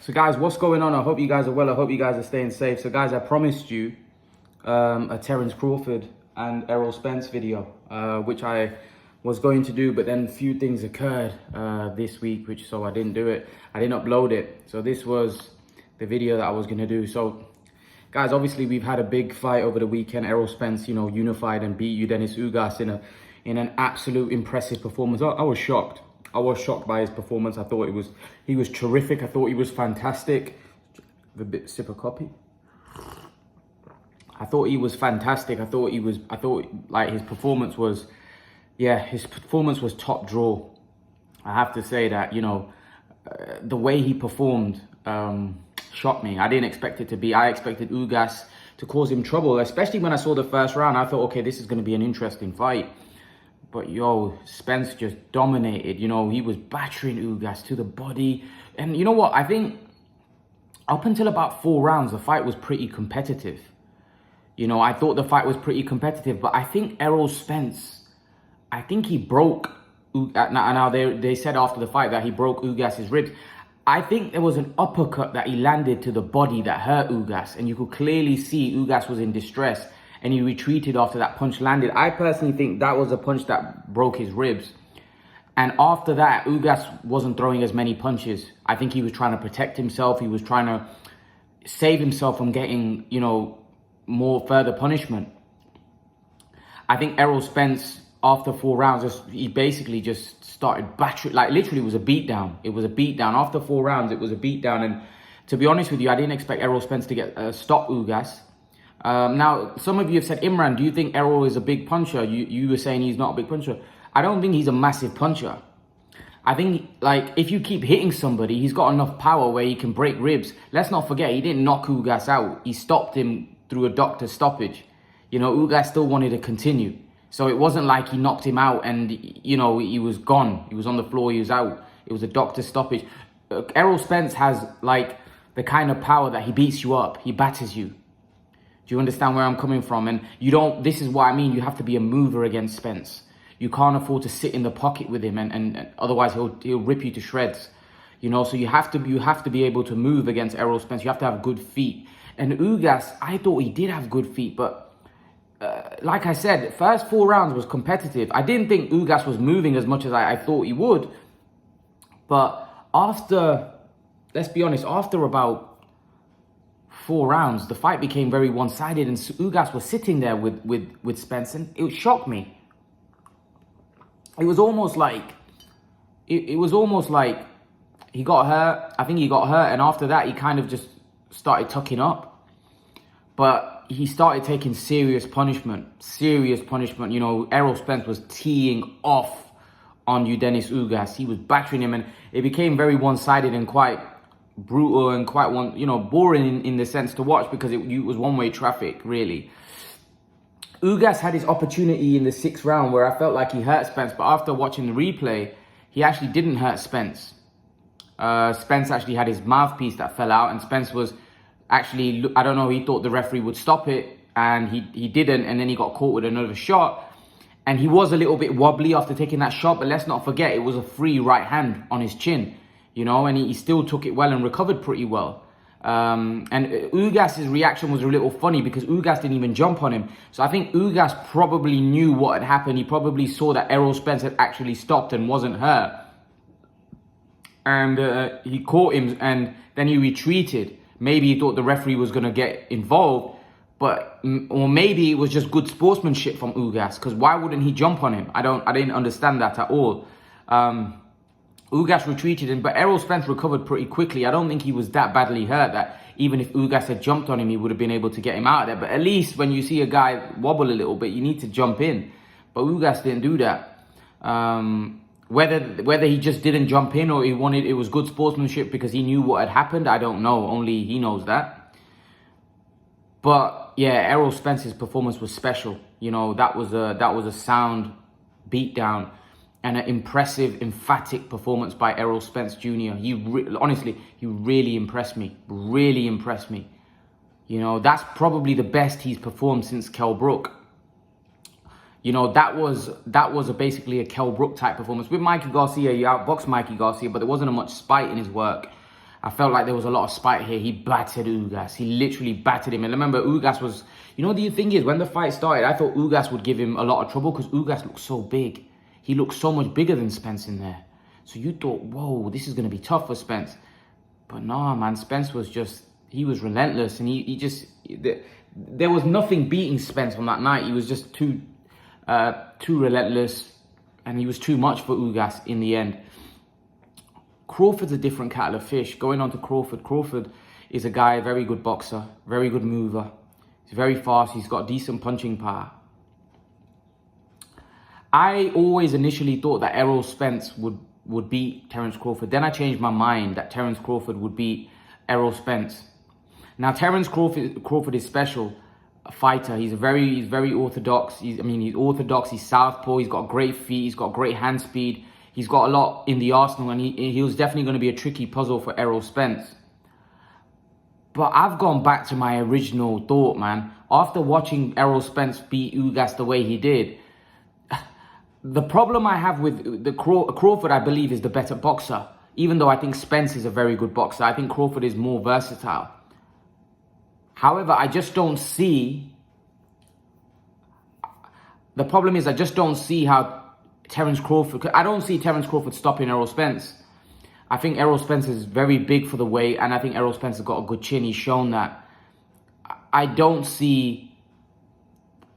So guys, what's going on? I hope you guys are well. I hope you guys are staying safe. So guys, I promised you a Terence Crawford and Errol Spence video, which I was going to do, but then a few things occurred this week, so I didn't do it. I didn't upload it. So this was the video that I was going to do. So guys, obviously we've had a big fight over the weekend. Errol Spence, unified and beat Dennis Ugas in an absolute impressive performance. I was shocked. I was shocked by his performance. I thought he was terrific. I thought he was fantastic. Have a sip of coffee. I thought he was fantastic. I thought like his performance was, his performance was top draw. I have to say that, the way he performed shocked me. I didn't expect it to be. I expected Ugas to cause him trouble, especially when I saw the first round. I thought, okay, this is going to be an interesting fight. But Spence just dominated. He was battering Ugas to the body. And you know what? I think up until about 4 rounds, the fight was pretty competitive. I thought the fight was pretty competitive. But I think Errol Spence, I think he broke. Now they said after the fight that he broke Ugas's ribs. I think there was an uppercut that he landed to the body that hurt Ugas. And you could clearly see Ugas was in distress. And he retreated after that punch landed. I personally think that was a punch that broke his ribs. And after that, Ugas wasn't throwing as many punches. I think he was trying to protect himself. He was trying to save himself from getting, more further punishment. I think Errol Spence, after 4 rounds, he basically just started battering. Like, literally, it was a beatdown. It was a beatdown. After 4 rounds, it was a beatdown. And to be honest with you, I didn't expect Errol Spence to stop Ugas. Now, some of you have said, Imran, do you think Errol is a big puncher? You were saying he's not a big puncher. I don't think he's a massive puncher. I think, if you keep hitting somebody, he's got enough power where he can break ribs. Let's not forget, he didn't knock Ugas out. He stopped him through a doctor's stoppage. Ugas still wanted to continue. So it wasn't like he knocked him out and, he was gone. He was on the floor, he was out. It was a doctor's stoppage. Errol Spence has, the kind of power that he beats you up. He batters you. Do you understand where I'm coming from? And this is what I mean. You have to be a mover against Spence. You can't afford to sit in the pocket with him and otherwise he'll rip you to shreds. So you have to be able to move against Errol Spence. You have to have good feet. And Ugas, I thought he did have good feet, but like I said, the first 4 rounds was competitive. I didn't think Ugas was moving as much as I thought he would. But let's be honest, after about 4 rounds, the fight became very one-sided, and Ugas was sitting there with Spence, and it shocked me. It was almost like he got hurt. I think he got hurt, and after that, he kind of just started tucking up. But he started taking serious punishment. Errol Spence was teeing off on Dennis Ugas. He was battering him, and it became very one-sided and quite brutal and quite boring in the sense to watch, because it was one-way traffic, really. Ugas had his opportunity in the 6th round where I felt like he hurt Spence, but after watching the replay, he actually didn't hurt Spence. Spence actually had his mouthpiece that fell out, and Spence was actually, I don't know, he thought the referee would stop it, and he didn't, and then he got caught with another shot. And he was a little bit wobbly after taking that shot, but let's not forget, it was a free right hand on his chin. And he still took it well and recovered pretty well. And Ugas's reaction was a little funny because Ugas didn't even jump on him. So I think Ugas probably knew what had happened. He probably saw that Errol Spence had actually stopped and wasn't hurt. And he caught him and then he retreated. Maybe he thought the referee was going to get involved. Or maybe it was just good sportsmanship from Ugas. Because why wouldn't he jump on him? I didn't understand that at all. Ugas retreated, but Errol Spence recovered pretty quickly. I don't think he was that badly hurt that even if Ugas had jumped on him, he would have been able to get him out of there. But at least when you see a guy wobble a little bit, you need to jump in. But Ugas didn't do that. Whether he just didn't jump in or it was good sportsmanship because he knew what had happened, I don't know. Only he knows that. But yeah, Errol Spence's performance was special. That was a sound beatdown. And an impressive, emphatic performance by Errol Spence Jr. Honestly, he really impressed me. Really impressed me. That's probably the best he's performed since Kell Brook. That was basically a Kell Brook type performance. With Mikey Garcia, he outboxed Mikey Garcia, but there wasn't much spite in his work. I felt like there was a lot of spite here. He battered Ugas. He literally battered him. And remember, Ugas was... You know, the thing is, when the fight started, I thought Ugas would give him a lot of trouble because Ugas looked so big. He looked so much bigger than Spence in there. So you thought, whoa, this is going to be tough for Spence. But nah, man, Spence was just... He was relentless. And he just... There was nothing beating Spence on that night. He was just too relentless. And he was too much for Ugas in the end. Crawford's a different kettle of fish. Going on to Crawford. Crawford is a guy, very good boxer, very good mover. He's very fast. He's got decent punching power. I always initially thought that Errol Spence would beat Terence Crawford. Then I changed my mind that Terence Crawford would beat Errol Spence. Now, Terence Crawford is special. A fighter. He's very orthodox. He's orthodox. He's southpaw. He's got great feet. He's got great hand speed. He's got a lot in the arsenal, and he was definitely going to be a tricky puzzle for Errol Spence. But I've gone back to my original thought, man. After watching Errol Spence beat Ugas the way he did, the problem I have with Crawford, I believe, is the better boxer. Even though I think Spence is a very good boxer, I think Crawford is more versatile. However, I just don't see... The problem is I just don't see how Terence Crawford... I don't see Terence Crawford stopping Errol Spence. I think Errol Spence is very big for the weight, and I think Errol Spence has got a good chin. He's shown that. I don't see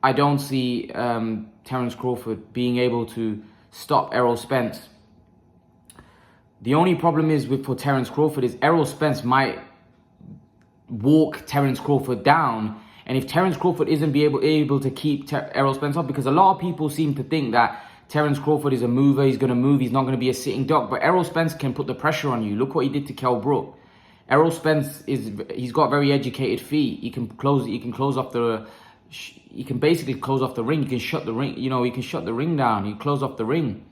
Terence Crawford being able to stop Errol Spence. The only problem is for Terence Crawford is Errol Spence might walk Terence Crawford down, and if Terence Crawford isn't able to keep Errol Spence up, because a lot of people seem to think that Terence Crawford is a mover, he's going to move, he's not going to be a sitting duck, but Errol Spence can put the pressure on you. Look what he did to Kell Brook. Errol Spence he's got very educated feet. He can basically close off the ring. He can shut the ring, he can shut the ring down. He close off the ring.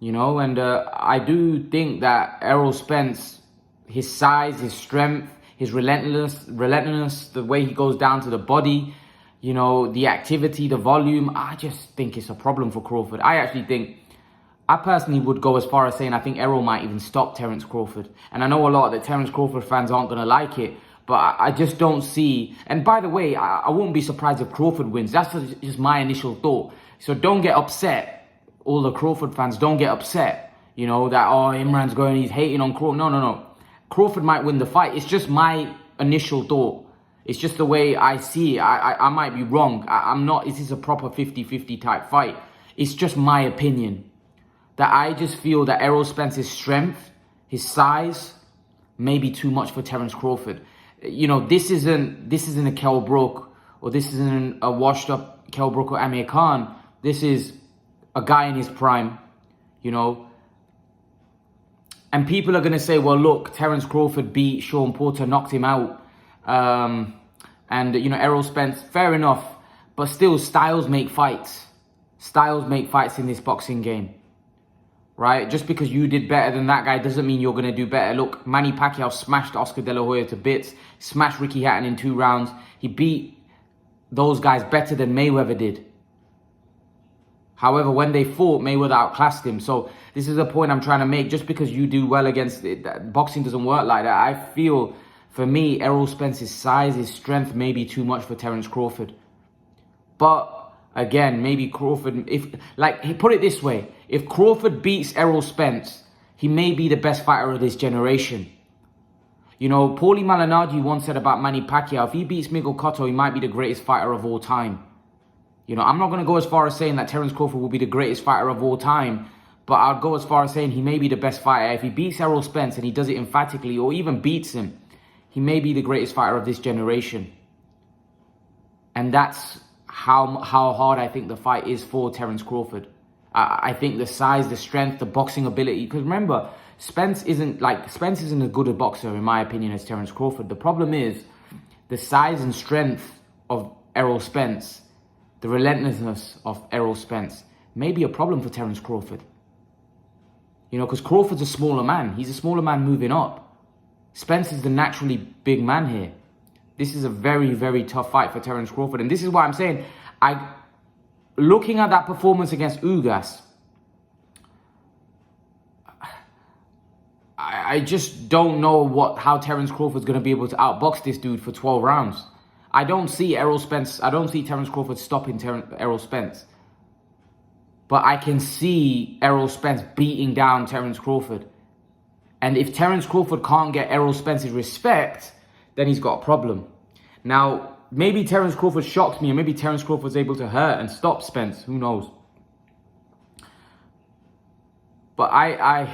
And I do think that Errol Spence, his size, his strength, his relentlessness, the way he goes down to the body, the activity, the volume, I just think it's a problem for Crawford. I personally would go as far as saying I think Errol might even stop Terence Crawford. And I know a lot of the Terence Crawford fans aren't going to like it, but I just don't see... And by the way, I wouldn't be surprised if Crawford wins. That's just my initial thought. So don't get upset. All the Crawford fans, don't get upset. That, Imran's going, he's hating on Crawford. No. Crawford might win the fight. It's just my initial thought. It's just the way I see it. I might be wrong. I'm not... This is a proper 50-50 type fight. It's just my opinion. That I just feel that Errol Spence's strength, his size, may be too much for Terence Crawford. This isn't a Kell Brook, or this isn't a washed up Kell Brook or Amir Khan. This is a guy in his prime, And people are going to say, well, look, Terence Crawford beat Sean Porter, knocked him out. Errol Spence, fair enough. But still, styles make fights. Styles make fights in this boxing game. Right? Just because you did better than that guy doesn't mean you're going to do better. Look, Manny Pacquiao smashed Oscar De La Hoya to bits. Smashed Ricky Hatton in 2 rounds. He beat those guys better than Mayweather did. However, when they fought, Mayweather outclassed him. So this is the point I'm trying to make. Just because you do well against it, boxing doesn't work like that. I feel, for me, Errol Spence's size, his strength may be too much for Terence Crawford. But again, maybe Crawford, put it this way. If Crawford beats Errol Spence, he may be the best fighter of this generation. Paulie Malignaggi once said about Manny Pacquiao, if he beats Miguel Cotto, he might be the greatest fighter of all time. I'm not going to go as far as saying that Terence Crawford will be the greatest fighter of all time, but I'll go as far as saying he may be the best fighter. If he beats Errol Spence and he does it emphatically, or even beats him, he may be the greatest fighter of this generation. And that's how hard I think the fight is for Terence Crawford. I think the size, the strength, the boxing ability. Because remember, Spence isn't as good a boxer, in my opinion, as Terence Crawford. The problem is the size and strength of Errol Spence, the relentlessness of Errol Spence, may be a problem for Terence Crawford. Because Crawford's a smaller man. He's a smaller man moving up. Spence is the naturally big man here. This is a very, very tough fight for Terence Crawford. And this is why I'm saying, looking at that performance against Ugas, I just don't know how Terence Crawford's going to be able to outbox this dude for 12 rounds. I don't see Terence Crawford stopping Errol Spence. But I can see Errol Spence beating down Terence Crawford. And if Terence Crawford can't get Errol Spence's respect, then he's got a problem. Now, maybe Terence Crawford shocks me, and maybe Terence Crawford's able to hurt and stop Spence. Who knows? But I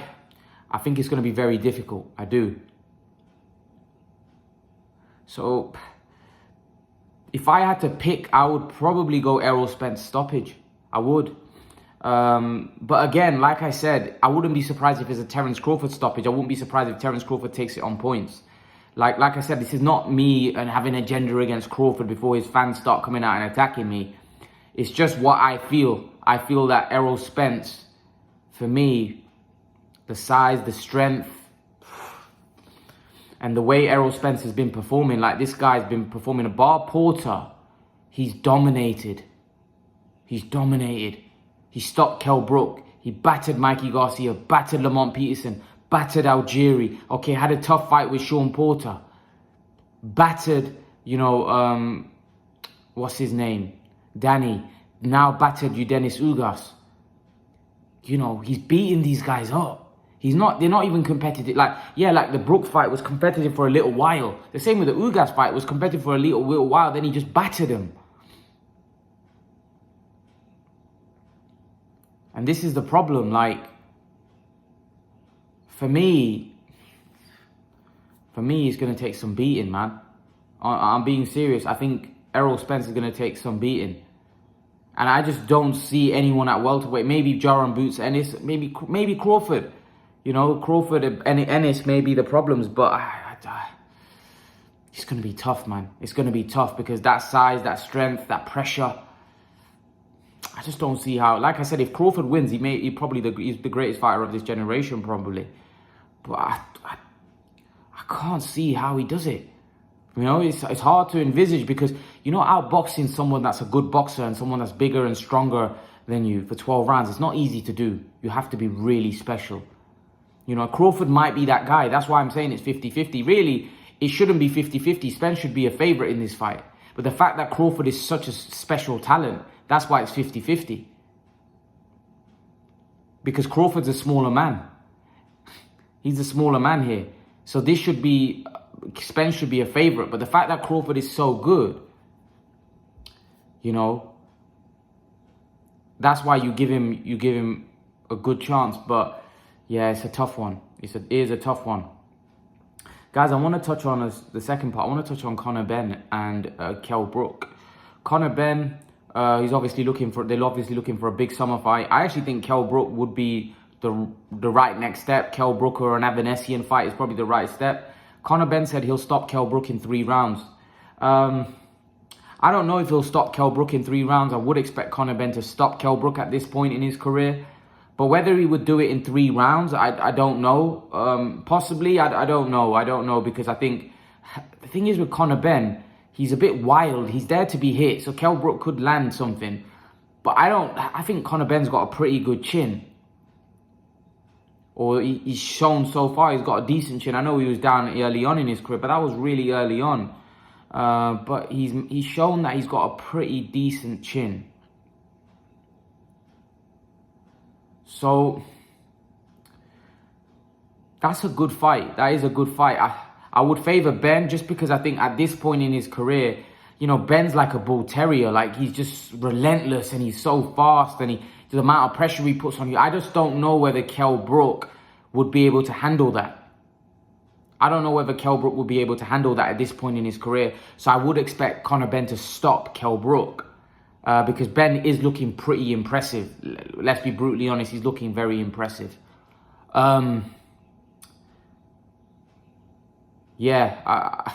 think it's going to be very difficult. I do. So, if I had to pick, I would probably go Errol Spence stoppage. I would. But again, like I said, I wouldn't be surprised if it's a Terence Crawford stoppage. I wouldn't be surprised if Terence Crawford takes it on points. Like I said, this is not me and having an agenda against Crawford before his fans start coming out and attacking me. It's just what I feel. I feel that Errol Spence, for me, the size, the strength, and the way Errol Spence has been performing, like this guy's been performing. A bar Porter, he's dominated. He's dominated. He stopped Kell Brook. He battered Mikey Garcia, battered Lamont Peterson, battered Algieri. Okay, had a tough fight with Sean Porter. Battered, what's his name? Danny. Now battered Dennis Ugas. He's beating these guys up. They're not even competitive. Like the Brook fight was competitive for a little while. The same with the Ugas fight, was competitive for a little while. Then he just battered him. And this is the problem. Like, for me, it's going to take some beating, man. I'm being serious. I think Errol Spence is going to take some beating. And I just don't see anyone at welterweight. Maybe Jaron Boots Ennis. Maybe Crawford. Crawford and Ennis may be the problems. But it's going to be tough, man. It's going to be tough because that size, that strength, that pressure, I just don't see how. Like I said, if Crawford wins, he's the greatest fighter of this generation, probably. But I can't see how he does it. It's hard to envisage because, outboxing someone that's a good boxer and someone that's bigger and stronger than you for 12 rounds, it's not easy to do. You have to be really special. Crawford might be that guy. That's why I'm saying it's 50-50. Really, it shouldn't be 50-50. Spence should be a favorite in this fight. But the fact that Crawford is such a special talent, that's why it's 50-50. Because Crawford's a smaller man. He's a smaller man here. So Spence should be a favorite. But the fact that Crawford is so good, that's why you give him a good chance. But yeah, it's a tough one. It is a tough one. Guys, I want to touch on the second part. I want to touch on Conor Benn and Kell Brook. Conor Benn, they're obviously looking for a big summer fight. I actually think Kell Brook would be the right next step. Kell Brook or an Avanesian fight is probably the right step. Conor Benn said he'll stop Kell Brook in 3 rounds. I don't know if he'll stop Kell Brook in 3 rounds. I would expect Conor Benn to stop Kell Brook at this point in his career. But whether he would do it in 3 rounds, I don't know. Possibly, I don't know. I don't know because I think the thing is with Conor Benn, he's a bit wild. He's there to be hit. So Kell Brook could land something. But I think Conor Benn's got a pretty good chin. Or he's shown so far he's got a decent chin. I know he was down early on in his career, but that was really early on. But he's shown that he's got a pretty decent chin. So that's a good fight. That is a good fight. I would favor Benn just because I think at this point in his career, Benn's like a bull terrier. Like, he's just relentless and he's so fast and the amount of pressure he puts on you. I just don't know whether Kell Brook would be able to handle that. I don't know whether Kell Brook would be able to handle that at this point in his career. So I would expect Conor Benn to stop Kell Brook. Because Benn is looking pretty impressive. Let's be brutally honest, he's looking very impressive. Yeah,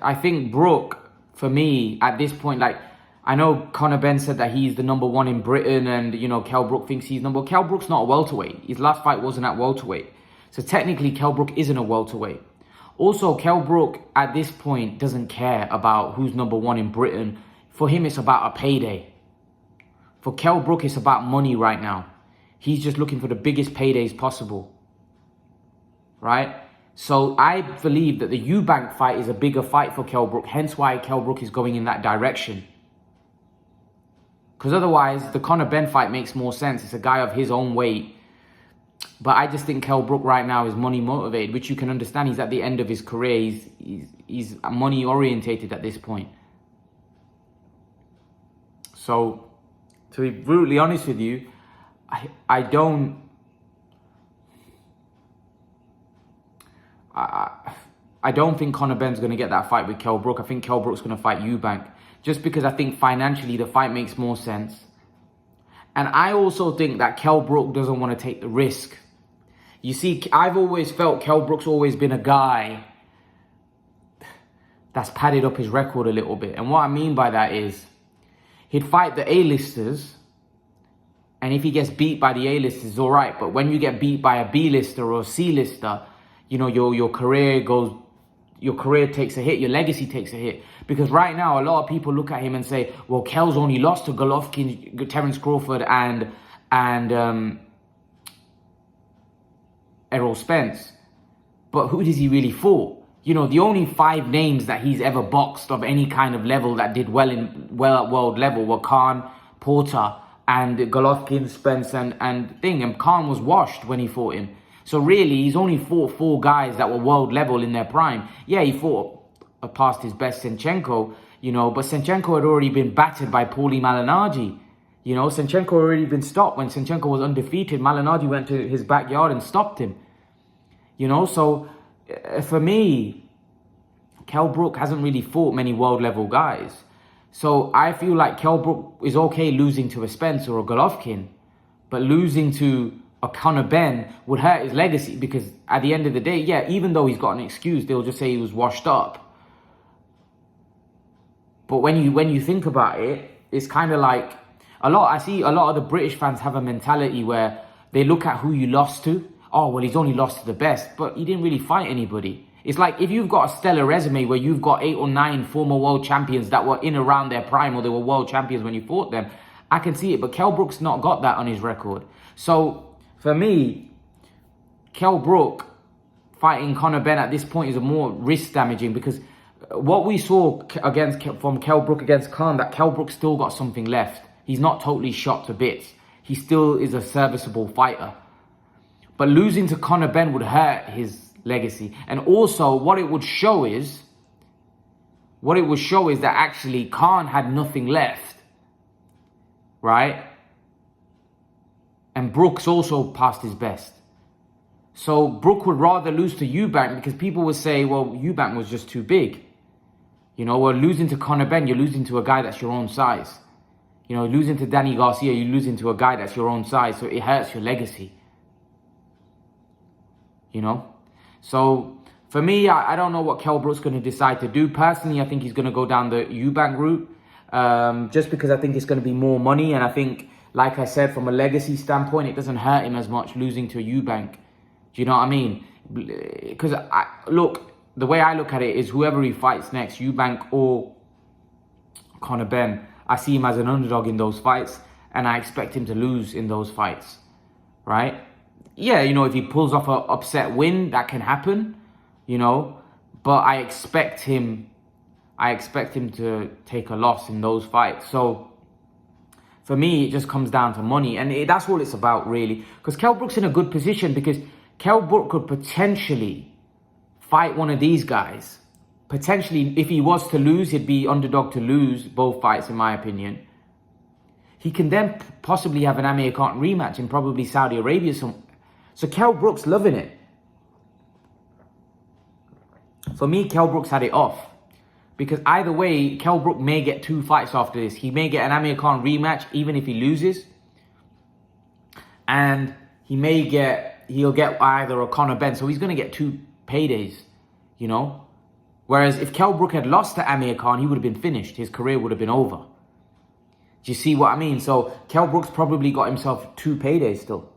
I think Brook, for me, at this point, like, I know Conor Benn said that he's the #1 in Britain and, Kell Brook thinks he's number. Kell Brook's not a welterweight. His last fight wasn't at welterweight. So technically, Kell Brook isn't a welterweight. Also, Kell Brook, at this point, doesn't care about who's #1 in Britain. For him, it's about a payday. For Kell Brook, it's about money right now. He's just looking for the biggest paydays possible. right? So I believe that the Eubank fight is a bigger fight for Kell Brook, hence why Kell Brook is going in that direction. Because otherwise, the Conor Benn fight makes more sense. It's a guy of his own weight. But I just think Kell Brook right now is money motivated, which you can understand. He's at the end of his career. He's money orientated at this point. So, to be brutally honest with you, I don't think Conor Benn's going to get that fight with Kell Brook. I think Kell Brook's going to fight Eubank. Just because I think financially the fight makes more sense. And I also think that Kell Brook doesn't want to take the risk. You see, I've always felt Kell Brook's always been a guy that's padded up his record a little bit. And what I mean by that is, he'd fight the A-listers, and if he gets beat by the A-listers, all right. But when you get beat by a B-lister or a C-lister, you know, your career takes a hit, your legacy takes a hit. Because right now, a lot of people look at him and say, well, Kell's only lost to Golovkin, Terence Crawford, and Errol Spence. But who does he really fought? You know, the only 5 names that he's ever boxed of any kind of level that did well at world level were Khan, Porter, and Golovkin, Spence, and Thing. And Khan was washed when he fought him. So really, he's only fought 4 guys that were world level in their prime. Yeah, he fought past his best Senchenko, you know, but Senchenko had already been battered by Paulie Malignaggi. You know, Senchenko had already been stopped. When Senchenko was undefeated, Malignaggi went to his backyard and stopped him. You know, so for me, Kell Brook hasn't really fought many world level guys. So I feel like Kell Brook is okay losing to a Spence or a Golovkin, but losing to a Conor Benn would hurt his legacy, because at the end of the day, yeah, even though he's got an excuse, they'll just say he was washed up. But when you think about it, it's kind of like I see a lot of the British fans have a mentality where they look at who you lost to. Oh, well, he's only lost to the best, but he didn't really fight anybody. It's like if you've got a stellar resume where you've got 8 or 9 former world champions that were in around their prime, or they were world champions when you fought them, I can see it. But Kell Brook's not got that on his record. So for me, Kell Brook fighting Conor Benn at this point is a more risk damaging, because what we saw from Kell Brook against Khan, that Kell Brook still got something left. He's not totally shot to bits. He still is a serviceable fighter. But losing to Conor Benn would hurt his legacy. And also, what it would show is that actually Khan had nothing left, right? And Brook's also past his best. So Brook would rather lose to Eubank, because people would say, well, Eubank was just too big. You know, well, losing to Conor Benn, you're losing to a guy that's your own size. You know, losing to Danny Garcia, you're losing to a guy that's your own size. So it hurts your legacy. You know? So for me, I don't know what Kell Brook's going to decide to do. Personally, I think he's going to go down the Eubank route. Just because I think it's going to be more money. And I think, like I said, from a legacy standpoint, it doesn't hurt him as much losing to a Eubank. Do you know what I mean? Because, look, the way I look at it is whoever he fights next, Eubank or Conor Benn, I see him as an underdog in those fights, and I expect him to lose in those fights, right? Yeah, you know, if he pulls off an upset win, that can happen, you know, but I expect him to take a loss in those fights. So for me, it just comes down to money, and that's all it's about, really. Because Kell Brook's in a good position, because Kell Brook could potentially fight one of these guys. Potentially, if he was to lose, he'd be underdog to lose both fights, in my opinion. He can then possibly have an Amir Khan rematch in probably Saudi Arabia. So Kell Brook's loving it. For me, Kell Brook's had it off. Because either way, Kell Brook may get 2 fights after this. He may get an Amir Khan rematch, even if he loses. And he'll get either a Conor Benn. So he's going to get 2 paydays, you know. Whereas if Kell Brook had lost to Amir Khan, he would have been finished. His career would have been over. Do you see what I mean? So Kell Brook's probably got himself 2 paydays still.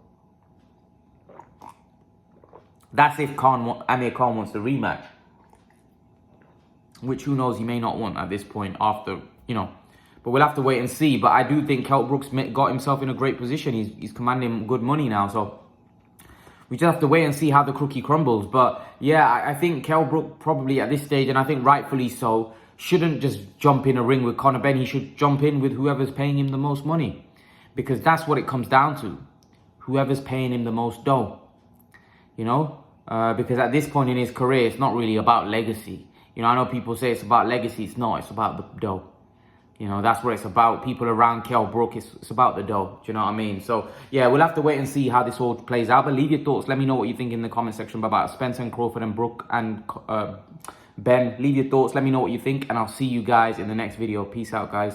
That's if Amir Khan wants the rematch. Which, who knows, he may not want at this point after, you know. But we'll have to wait and see. But I do think Kell Brook's got himself in a great position. He's commanding good money now. So we just have to wait and see how the cookie crumbles. But yeah, I think Kell Brook probably at this stage, and I think rightfully so, shouldn't just jump in a ring with Conor Benn. He should jump in with whoever's paying him the most money, because that's what it comes down to. Whoever's paying him the most dough, you know, because at this point in his career, it's not really about legacy. You know, I know people say it's about legacy. It's not. It's about the dough. You know, that's what it's about. People around Kell Brook, it's about the dough. Do you know what I mean? So, yeah, we'll have to wait and see how this all plays out. But leave your thoughts. Let me know what you think in the comment section about Spence and Crawford and Brook and Benn. Leave your thoughts. Let me know what you think. And I'll see you guys in the next video. Peace out, guys.